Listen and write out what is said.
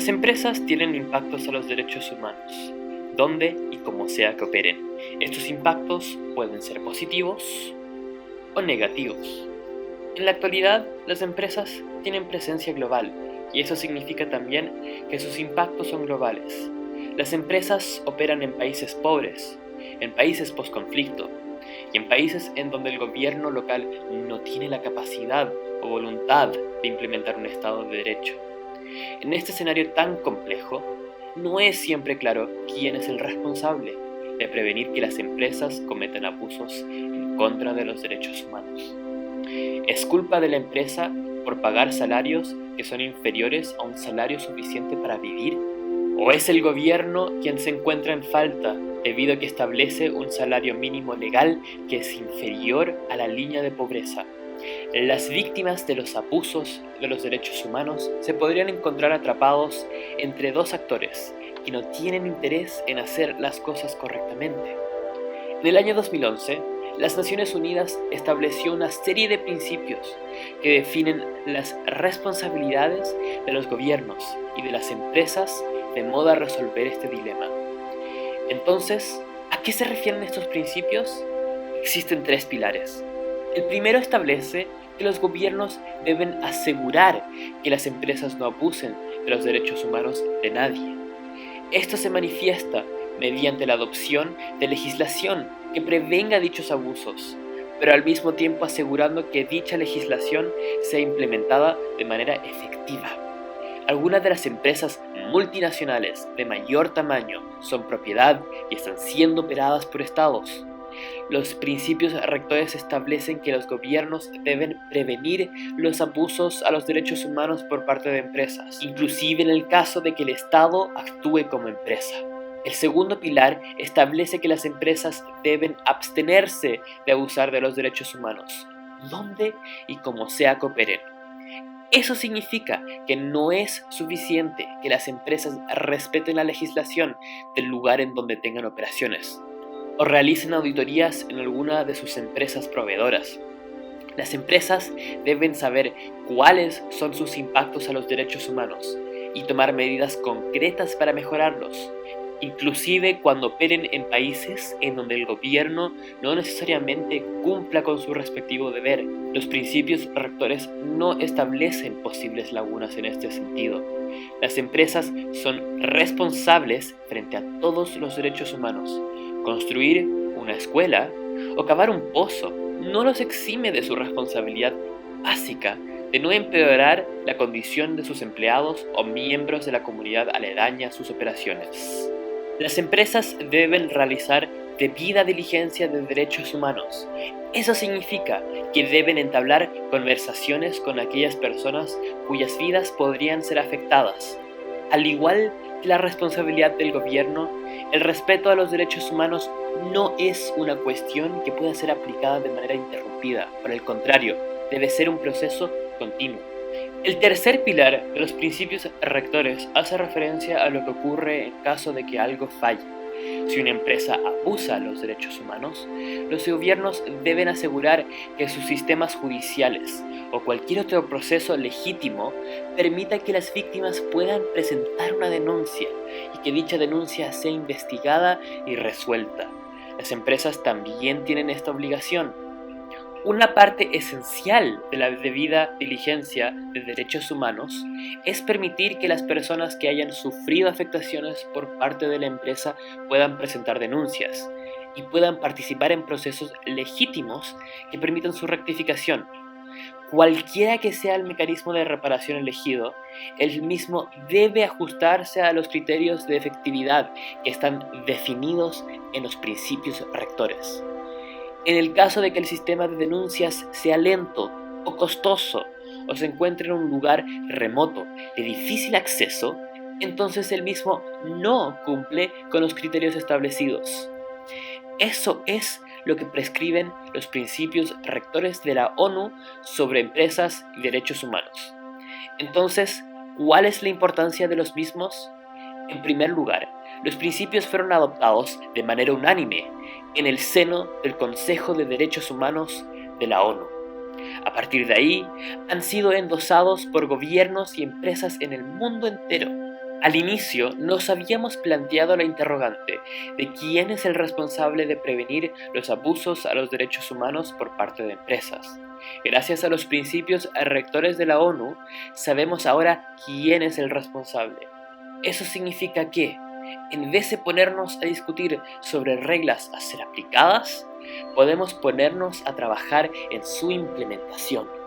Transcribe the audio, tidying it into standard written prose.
Las empresas tienen impactos a los derechos humanos, donde y como sea que operen. Estos impactos pueden ser positivos o negativos. En la actualidad, las empresas tienen presencia global, y eso significa también que sus impactos son globales. Las empresas operan en países pobres, en países post-conflicto, y en países en donde el gobierno local no tiene la capacidad o voluntad de implementar un Estado de Derecho. En este escenario tan complejo, no es siempre claro quién es el responsable de prevenir que las empresas cometan abusos en contra de los derechos humanos. ¿Es culpa de la empresa por pagar salarios que son inferiores a un salario suficiente para vivir? ¿O es el gobierno quien se encuentra en falta debido a que establece un salario mínimo legal que es inferior a la línea de pobreza? Las víctimas de los abusos de los derechos humanos se podrían encontrar atrapados entre dos actores que no tienen interés en hacer las cosas correctamente. En el año 2011, las Naciones Unidas estableció una serie de principios que definen las responsabilidades de los gobiernos y de las empresas de modo a resolver este dilema. Entonces, ¿a qué se refieren estos principios? Existen tres pilares. El primero establece que los gobiernos deben asegurar que las empresas no abusen de los derechos humanos de nadie. Esto se manifiesta mediante la adopción de legislación que prevenga dichos abusos, pero al mismo tiempo asegurando que dicha legislación sea implementada de manera efectiva. Algunas de las empresas multinacionales de mayor tamaño son propiedad y están siendo operadas por estados. Los principios rectores establecen que los gobiernos deben prevenir los abusos a los derechos humanos por parte de empresas, inclusive en el caso de que el Estado actúe como empresa. El segundo pilar establece que las empresas deben abstenerse de abusar de los derechos humanos, donde y como sea que operen. Eso significa que no es suficiente que las empresas respeten la legislación del lugar en donde tengan operaciones o realicen auditorías en alguna de sus empresas proveedoras. Las empresas deben saber cuáles son sus impactos a los derechos humanos y tomar medidas concretas para mejorarlos, inclusive cuando operen en países en donde el gobierno no necesariamente cumpla con su respectivo deber. Los principios rectores no establecen posibles lagunas en este sentido. Las empresas son responsables frente a todos los derechos humanos. Construir una escuela o cavar un pozo no los exime de su responsabilidad básica de no empeorar la condición de sus empleados o miembros de la comunidad aledaña a sus operaciones. Las empresas deben realizar debida diligencia de derechos humanos. Eso significa que deben entablar conversaciones con aquellas personas cuyas vidas podrían ser afectadas. Al igual que la responsabilidad del gobierno, el respeto a los derechos humanos no es una cuestión que pueda ser aplicada de manera interrumpida. Por el contrario, debe ser un proceso continuo. El tercer pilar de los principios rectores hace referencia a lo que ocurre en caso de que algo falle. Si una empresa abusa de los derechos humanos, los gobiernos deben asegurar que sus sistemas judiciales o cualquier otro proceso legítimo permita que las víctimas puedan presentar una denuncia y que dicha denuncia sea investigada y resuelta. Las empresas también tienen esta obligación. Una parte esencial de la debida diligencia de derechos humanos es permitir que las personas que hayan sufrido afectaciones por parte de la empresa puedan presentar denuncias y puedan participar en procesos legítimos que permitan su rectificación. Cualquiera que sea el mecanismo de reparación elegido, el mismo debe ajustarse a los criterios de efectividad que están definidos en los principios rectores. En el caso de que el sistema de denuncias sea lento o costoso o se encuentre en un lugar remoto de difícil acceso, entonces el mismo no cumple con los criterios establecidos. Eso es lo que prescriben los principios rectores de la ONU sobre empresas y derechos humanos. Entonces, ¿cuál es la importancia de los mismos? En primer lugar, los principios fueron adoptados de manera unánime en el seno del Consejo de Derechos Humanos de la ONU. A partir de ahí, han sido endosados por gobiernos y empresas en el mundo entero. Al inicio nos habíamos planteado la interrogante de quién es el responsable de prevenir los abusos a los derechos humanos por parte de empresas. Gracias a los principios rectores de la ONU, sabemos ahora quién es el responsable. Eso significa que, en vez de ponernos a discutir sobre reglas a ser aplicadas, podemos ponernos a trabajar en su implementación.